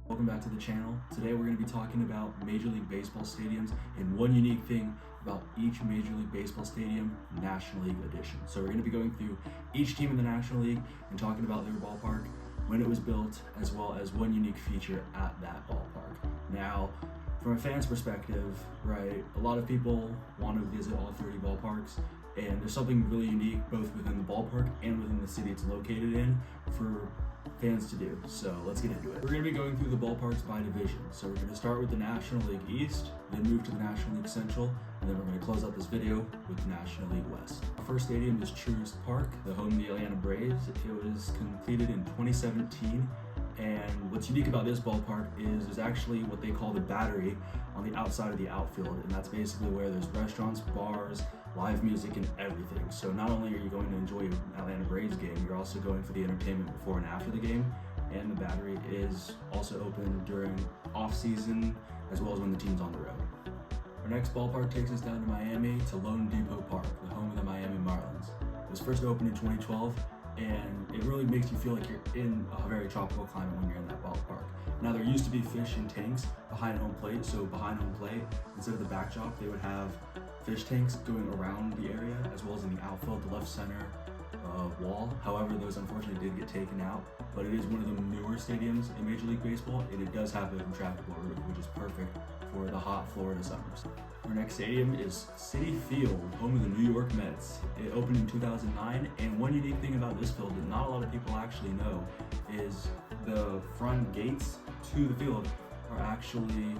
Welcome back to the channel. Today we're going to be talking about Major League Baseball stadiums and one unique thing about each Major League Baseball stadium, National League edition. So we're going to be going through each team in the National League and talking about their ballpark, when it was built, as well as one unique feature at that ballpark. Now, from a fan's perspective, right, a lot of people want to visit all 30 ballparks, and there's something really unique both within the ballpark and within the city it's located in for fans to do. So let's get into it. We're going to be going through the ballparks by division. So we're going to start with the National League East, then move to the National League Central, and then we're going to close out this video with the National League West. Our first stadium is Truist Park, the home of the Atlanta Braves. It was completed in 2017. And what's unique about this ballpark is there's actually what they call the battery on the outside of the outfield, and that's basically where there's restaurants, bars, live music, and everything. So not only are you going to enjoy an Atlanta Braves game, you're also going for the entertainment before and after the game. And the battery is also open during off-season as well as when the team's on the road. Our next ballpark takes us down to Miami to Lone Depot Park, the home of the Miami Marlins. It was first opened in 2012. And it really makes you feel like you're in a very tropical climate when you're in that ballpark. Now, there used to be fish in tanks behind home plate, so behind home plate, instead of the backdrop, they would have fish tanks going around the area, as well as in the outfield, the left center wall. However, those unfortunately did get taken out, but it is one of the newer stadiums in Major League Baseball, and it does have a retractable roof, which is perfect for the hot Florida summers. Our next stadium is Citi Field, home of the New York Mets. It opened in 2009, and one unique thing about this field that not a lot of people actually know is the front gates to the field are actually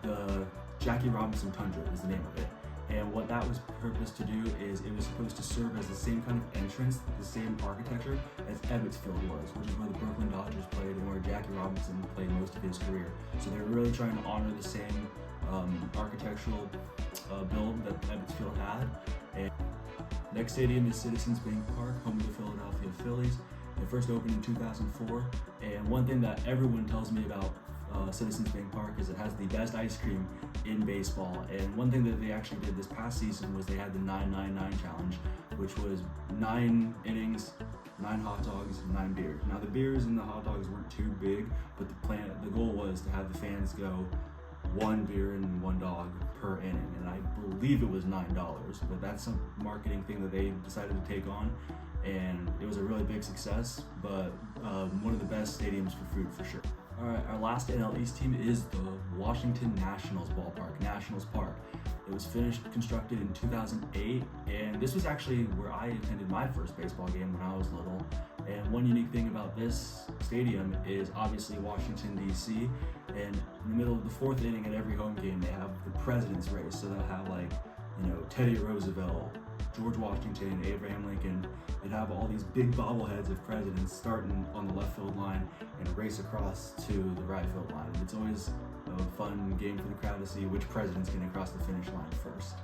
the Jackie Robinson Tundra is the name of it. And what that was purposed to do is it was supposed to serve as the same kind of entrance, the same architecture as Ebbets Field was, which is where the Brooklyn Dodgers played and where Jackie Robinson played most of his career. So they were really trying to honor the same architectural build that Ebbets Field had. And next stadium is Citizens Bank Park, home of the Philadelphia Phillies. It first opened in 2004, and one thing that everyone tells me about Citizens Bank Park is it has the best ice cream in baseball. And one thing that they actually did this past season was they had the 9-9-9 challenge, which was 9 innings, 9 hot dogs, 9 beers. Now the beers and the hot dogs weren't too big, but the goal was to have the fans go 1 beer and 1 dog per inning, and I believe it was $9, but that's some marketing thing that they decided to take on, and it was a really big success, but one of the best stadiums for food for sure. All right, our last NL East team is the Washington Nationals ballpark, Nationals Park. It was constructed in 2008, and this was actually where I attended my first baseball game when I was little. And one unique thing about this stadium is obviously Washington, D.C., and in the middle of the 4th inning at every home game, they have the president's race. So they'll have Teddy Roosevelt, George Washington, Abraham Lincoln. They'd have all these big bobbleheads of presidents starting on the left field line and race across to the right field line. It's always a fun game for the crowd to see which president's getting across the finish line first.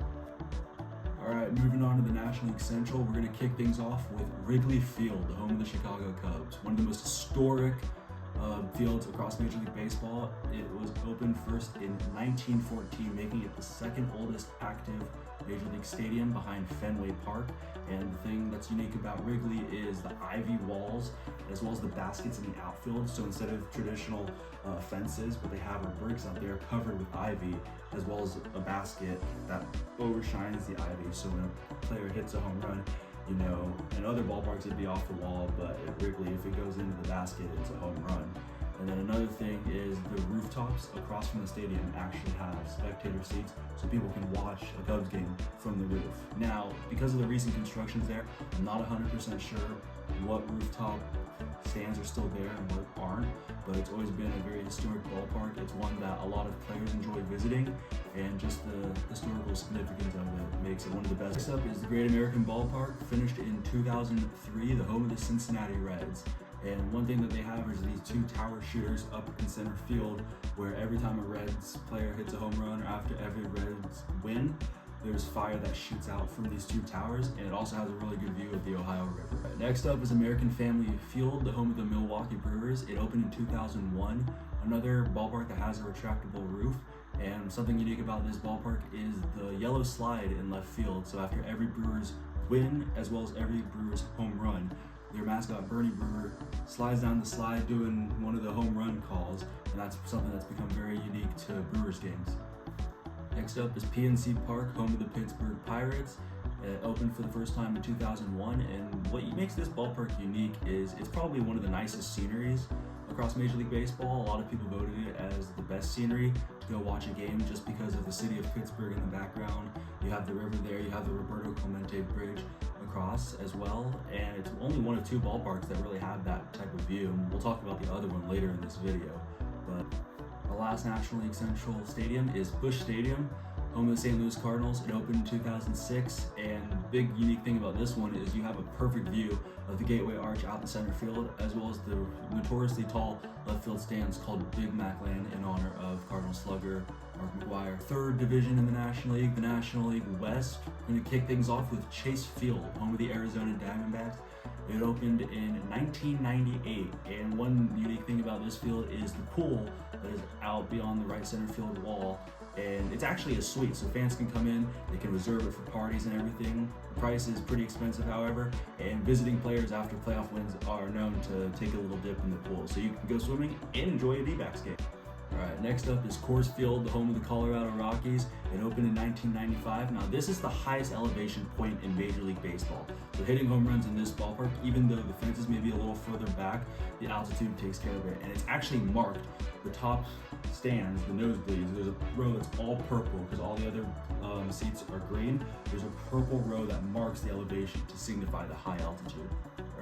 All right, moving on to the National League Central, we're going to kick things off with Wrigley Field, the home of the Chicago Cubs. One of the most historic fields across Major League Baseball. It was opened first in 1914, making it the second oldest active Major League stadium behind Fenway Park. And the thing that's unique about Wrigley is the ivy walls, as well as the baskets in the outfield. So instead of traditional fences, what they have are bricks out there covered with ivy, as well as a basket that overshines the ivy. So when a player hits a home run, in other ballparks it'd be off the wall, but at Wrigley, if it goes into the basket, it's a home run. And then another thing is the rooftops across from the stadium actually have spectator seats so people can watch a Cubs game from the roof. Now, because of the recent constructions there, I'm not 100% sure what rooftop stands are still there and what aren't, but it's always been a very historic ballpark. It's one that a lot of players enjoy visiting, and just the historical significance of it makes it one of the best. Next up is the Great American Ballpark, finished in 2003, the home of the Cincinnati Reds. And one thing that they have is these 2 tower shooters up in center field, where every time a Reds player hits a home run or after every Reds win, there's fire that shoots out from these 2 towers, and it also has a really good view of the Ohio River. Next up is American Family Field, the home of the Milwaukee Brewers. It opened in 2001, another ballpark that has a retractable roof. And something unique about this ballpark is the yellow slide in left field. So after every Brewers win, as well as every Brewers home run, their mascot mascot Bernie Brewer slides down the slide doing one of the home run calls, and that's something that's become very unique to Brewers games. Next up is PNC Park, home of the Pittsburgh Pirates. It opened for the first time in 2001, and what makes this ballpark unique is it's probably one of the nicest sceneries across Major League Baseball. A lot of people voted it as the best scenery to go watch a game just because of the city of Pittsburgh in the background. You have the river there, you have the Roberto Clemente Bridge across as well, and it's only one of two ballparks that really have that type of view, and we'll talk about the other one later in this video. But our last National League Central stadium is Busch Stadium, home of the St. Louis Cardinals. It opened in 2006, and the big unique thing about this one is you have a perfect view of the Gateway Arch out in center field, as well as the notoriously tall left field stands called Big Mac Land in honor of Cardinal slugger Mark McGwire. Third division in the National League, the National League West. We're going to kick things off with Chase Field, home of the Arizona Diamondbacks. It opened in 1998, and one unique thing about this field is the pool that is out beyond the right center field wall, and it's actually a suite, so fans can come in, they can reserve it for parties and everything. The price is pretty expensive, however, and visiting players after playoff wins are known to take a little dip in the pool, so you can go swimming and enjoy a D-backs game. Alright, next up is Coors Field, the home of the Colorado Rockies. It opened in 1995. Now, this is the highest elevation point in Major League Baseball. So hitting home runs in this ballpark, even though the fences may be a little further back, the altitude takes care of it. And it's actually marked. The top stands, the nosebleeds, there's a row that's all purple because all the other seats are green. There's a purple row that marks the elevation to signify the high altitude.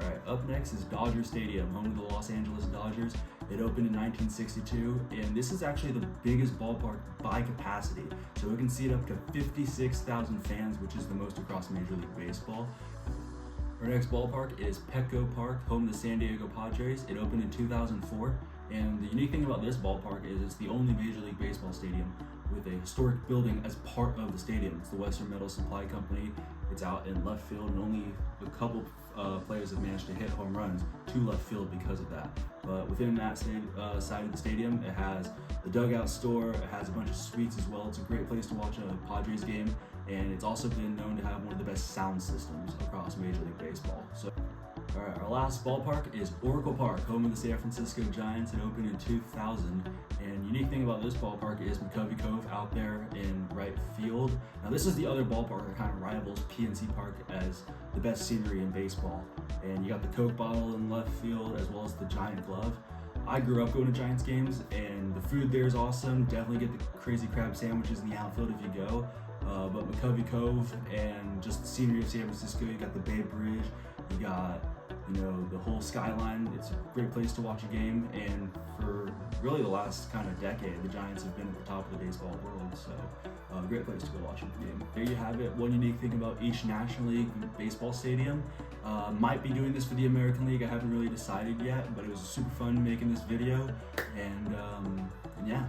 Alright, up next is Dodger Stadium, home of the Los Angeles Dodgers. It opened in 1962, and this is actually the biggest ballpark by capacity. So it can seat up to 56,000 fans, which is the most across Major League Baseball. Our next ballpark is Petco Park, home of the San Diego Padres. It opened in 2004, and the unique thing about this ballpark is it's the only Major League Baseball stadium with a historic building as part of the stadium. It's the Western Metal Supply Company. It's out in left field, and only a couple players have managed to hit home runs to left field because of that. But within that side of the stadium, it has the dugout store, it has a bunch of suites as well. It's a great place to watch a Padres game, and it's also been known to have one of the best sound systems across Major League Baseball. So, all right, our last ballpark is Oracle Park, home of the San Francisco Giants. It opened in 2000, and unique thing about this ballpark is McCovey Cove out there in right field. Now, this is the other ballpark that kind of rivals PNC Park as the best scenery in baseball. And you got the Coke bottle in left field as well as the Giant glove. I grew up going to Giants games, and the food there is awesome. Definitely get the crazy crab sandwiches in the outfield if you go. But McCovey Cove and just the scenery of San Francisco, you got the Bay Bridge, you got the whole skyline. It's a great place to watch a game, and for really the last kind of decade, the Giants have been at the top of the baseball world, so great place to go watch a game. There you have it, one unique thing about each National League baseball stadium. Might be doing this for the American League, I haven't really decided yet, but it was super fun making this video, and yeah.